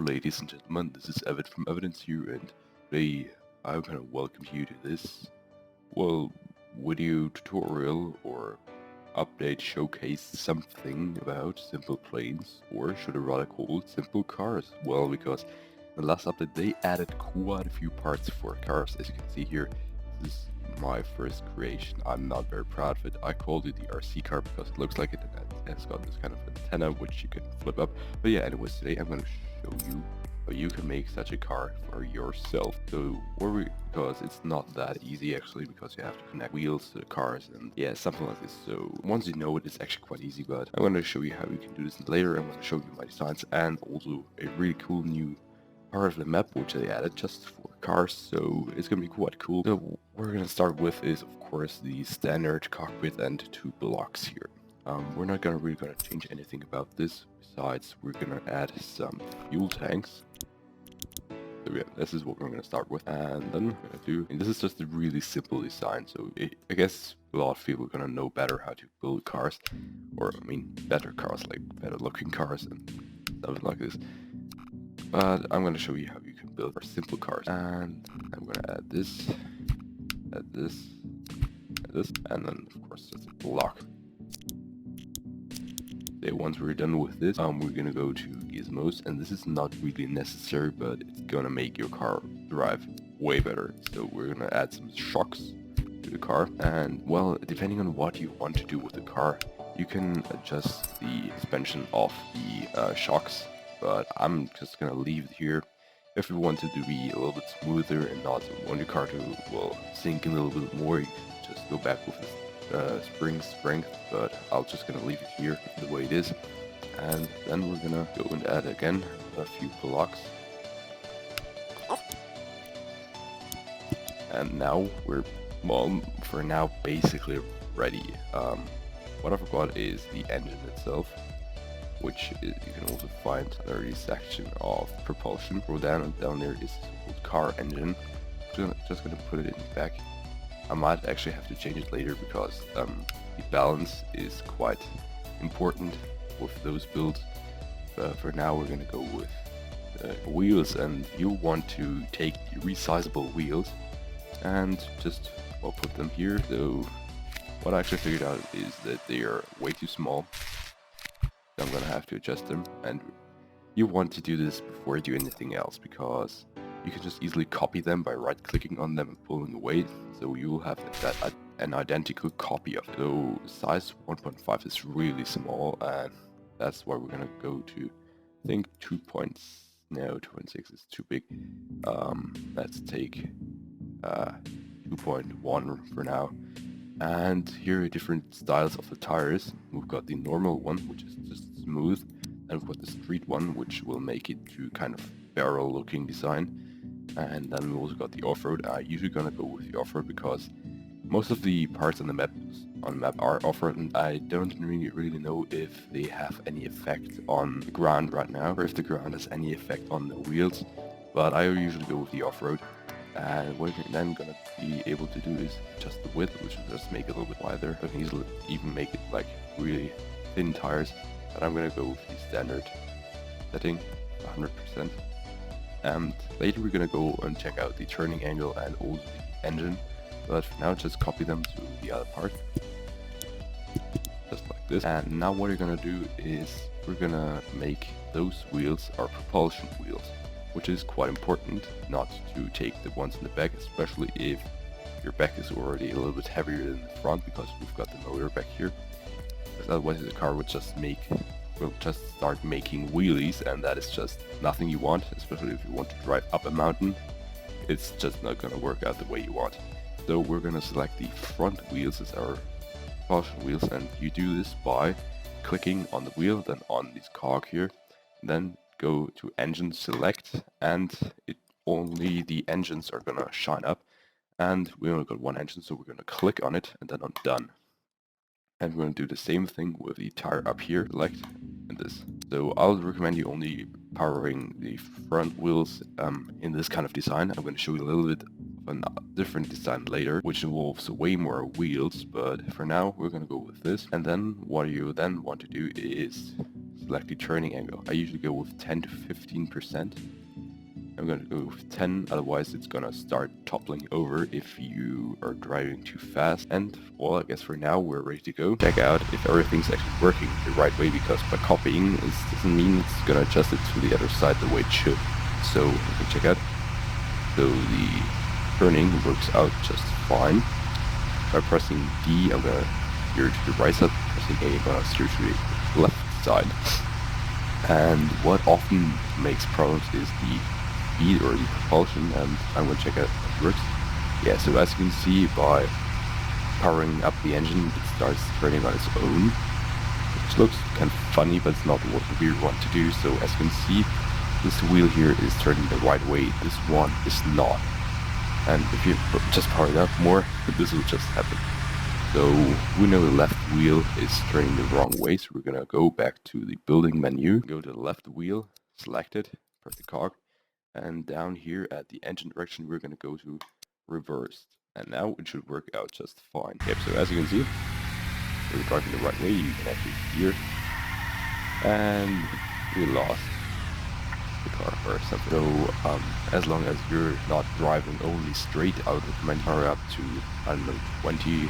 ladies and gentlemen, this is Evid from Evidence here, and today I'm gonna welcome you to this, well, video tutorial or update showcase something about simple planes, or should I rather call it simple cars. Well, because in the last update they added quite a few parts for cars. As you can see here, this is my first creation. I'm not very proud of it. I called it the RC car because it looks like it, and it's got this kind of antenna which you can flip up. But yeah, anyways, today I'm going to show you how you can make such a car for yourself. So because it's not that easy actually, because you have to connect wheels to the cars and yeah, something like this. So once you know it, it's actually quite easy, but I'm going to show you how you can do this later. I'm going to show you my designs and also a really cool new part of the map which they added just for cars, so it's gonna be quite cool. So what we're gonna start with is of course the standard cockpit and two blocks here. We're not really gonna change anything about this, besides we're gonna add some fuel tanks. So yeah, this is what we're gonna start with, and then we're gonna do, and this is just a really simple design, so I guess a lot of people are gonna know better how to build cars, or I mean better cars, like better looking cars and stuff like this. But I'm going to show you how you can build simple cars. And I'm going to add this, add this, add this, and then of course just a block. Okay, once we're done with this, we're going to go to gizmos, and this is not really necessary, but it's going to make your car drive way better. So we're going to add some shocks to the car, and well, depending on what you want to do with the car, you can adjust the suspension of the shocks. But I'm just gonna leave it here. If you want it to be a little bit smoother and not want your car to, well, sink a little bit more, you can just go back with the spring strength, but I'm just gonna leave it here the way it is. And then we're gonna go and add again a few blocks. And now we're, well, for now basically ready. What I forgot is the engine itself, which you can also find under the section of propulsion. Go down, and down there is the car engine. Just gonna put it in the back. I might actually have to change it later because the balance is quite important with those builds. But for now we're gonna go with wheels, and you want to take the resizable wheels and just, well, put them here. So what I actually figured out is that they are way too small. I'm gonna have to adjust them, and you want to do this before you do anything else, because you can just easily copy them by right clicking on them and pulling away, so you will have an identical copy of it. So size 1.5 is really small, and that's why we're gonna go to, I think 2.6 is too big. Let's take 2.1 for now. And here are different styles of the tires. We've got the normal one, which is just smooth, and we've got the street one, which will make it to kind of barrel looking design. And then we've also got the off-road. I'm usually gonna go with the off-road because most of the parts on the map are off-road, and I don't really know if they have any effect on the ground right now, or if the ground has any effect on the wheels, but I usually go with the off-road. And what you're then gonna be able to do is adjust the width, which will just make it a little bit wider. I can easily even make it like really thin tires, but I'm gonna go with the standard setting, 100%. And later we're gonna go and check out the turning angle and also the engine, but for now just copy them to the other part, just like this. And now what you're gonna do is we're gonna make those wheels our propulsion wheels, which is quite important, not to take the ones in the back, especially if your back is already a little bit heavier than the front, because we've got the motor back here. Because otherwise the car will just start making wheelies, and that is just nothing you want, especially if you want to drive up a mountain. It's just not gonna work out the way you want. So we're gonna select the front wheels as our propulsion wheels, and you do this by clicking on the wheel, then on this cog here, then go to engine select, and only the engines are gonna shine up, and we only got one engine, so we're gonna click on it and then on done. And we're gonna do the same thing with the tire up here, select, and this. So I'll recommend you only powering the front wheels in this kind of design. I'm gonna show you a little bit of a different design later, which involves way more wheels, but for now we're gonna go with this. And then what you then want to do is like the turning angle. I usually go with 10 to 15%. I'm gonna go with 10, otherwise it's gonna start toppling over if you are driving too fast. And well, I guess for now we're ready to go. Check out if everything's actually working the right way, because by copying it doesn't mean it's gonna adjust it to the other side the way it should. So we can check out. So the turning works out just fine. By pressing D, I'm gonna steer to the right side. Pressing A, I'm gonna steer to the left side. And what often makes problems is the speed or the propulsion, and I'm going to check out how it works. Yeah, so as you can see, by powering up the engine, it starts turning on its own, which looks kind of funny, but it's not what we want to do. So as you can see, this wheel here is turning the right way, this one is not. And if you just power it up more, this will just happen. So we know the left wheel is turning the wrong way, so we're going to go back to the building menu, go to the left wheel, select it, press the cog, and down here at the engine direction we're going to go to reversed, and now it should work out just fine. Yep, so as you can see, we're driving the right way. You can actually hear, and we lost the car or something. So as long as you're not driving only straight, I would recommend power up to, I don't know, 20%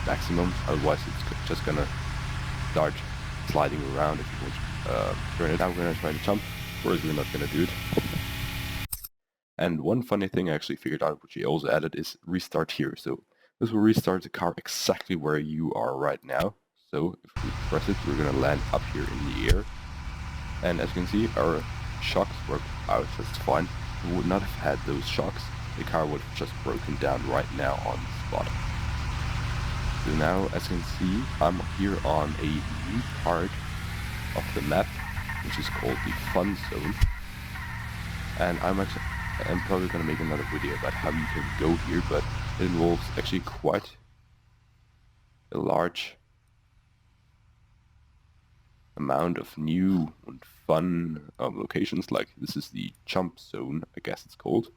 maximum, otherwise it's just gonna start sliding around if you want to turn it. Now we're gonna try to jump. Of course, we're not gonna do it. And one funny thing I actually figured out, which he also added, is restart here. So this will restart the car exactly where you are right now. So if we press it, we're gonna land up here in the air. And as you can see, our shocks work out just fine. If we would not have had those shocks, the car would have just broken down right now on the spot. So now, as you can see, I'm here on a new part of the map, which is called the Fun Zone. And I'm probably going to make another video about how you can go here, but it involves actually quite a large amount of new and fun locations. Like this is the Jump Zone, I guess it's called.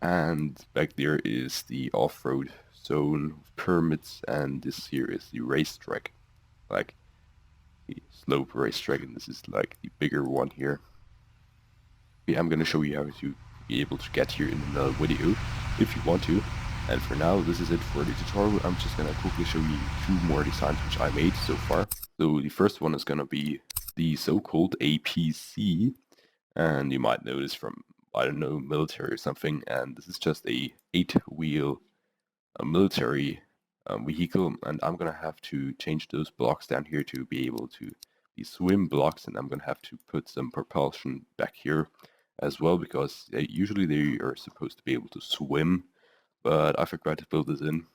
And back there is the off-road zone with pyramids, and this here is the racetrack, like the slope racetrack, and this is like the bigger one here. Yeah, I'm gonna show you how to be able to get here in another video if you want to. And for now, this is it for the tutorial. I'm just gonna quickly show you two more designs which I made so far. So the first one is gonna be the so-called APC, and you might know this from, I don't know, military or something. And this is just a 8-wheel military vehicle, and I'm gonna have to change those blocks down here to be able to be swim blocks, and I'm gonna have to put some propulsion back here as well, because usually they are supposed to be able to swim, but I forgot to build this in.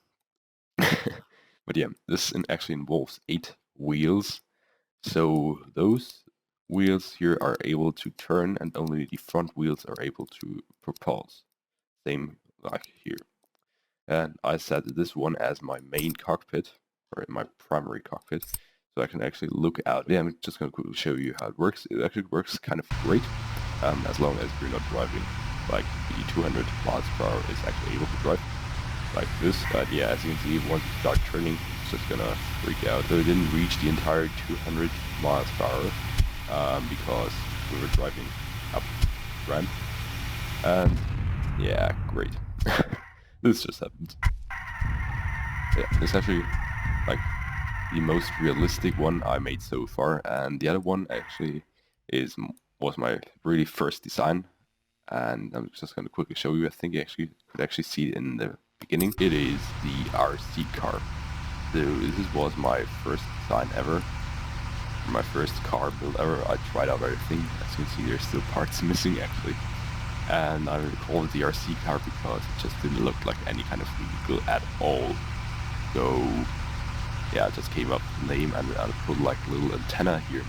But yeah, this actually involves 8 wheels, so those wheels here are able to turn, and only the front wheels are able to propel. Same like here. And I set this one as my main cockpit, or my primary cockpit, so I can actually look out. Yeah, I'm just going to quickly show you how it works. It actually works kind of great, as long as you're not driving like the 200 miles per hour is actually able to drive like this. But yeah, as you can see, once you start turning, it's just gonna freak out. So it didn't reach the entire 200 miles per hour because we were driving up ramp. And yeah, great. This just happened. Yeah, it's actually like the most realistic one I made so far, and the other one actually was my really first design, and I'm just going to quickly show you. I think you could actually see it in the beginning. It is the RC car. So this was my first design ever, my first car build ever. I tried out everything. As you can see, there's still parts missing actually. And I called it the RC car because it just didn't look like any kind of vehicle at all. So yeah, I just came up with the name, and I put like a little antenna here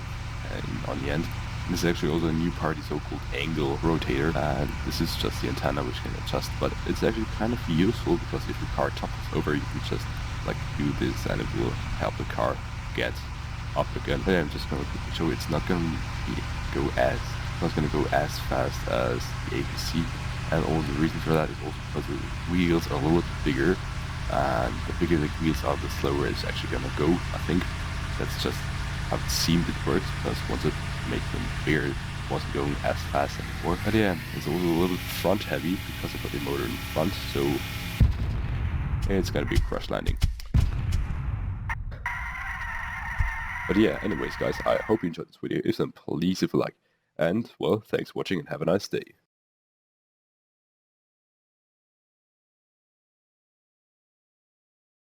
on the end. And this is actually also a new part, the so-called angle rotator, and this is just the antenna which can adjust, but it's actually kind of useful because if your car topples over, you can just like do this and it will help the car get up again. But yeah, I'm just going to quickly show you, it's not going to go as fast as the APC, and all the reason for that is also because the wheels are a little bit bigger, and the bigger the wheels are, the slower it's actually going to go. I think that's just how it seemed it worked, because once it made them bigger, it wasn't going as fast anymore. But yeah, it's also a little front heavy because I've got the motor in front, so it's gonna be a crash landing. But yeah, anyways guys, I hope you enjoyed this video. If so, please leave a like. And, well, thanks for watching and have a nice day.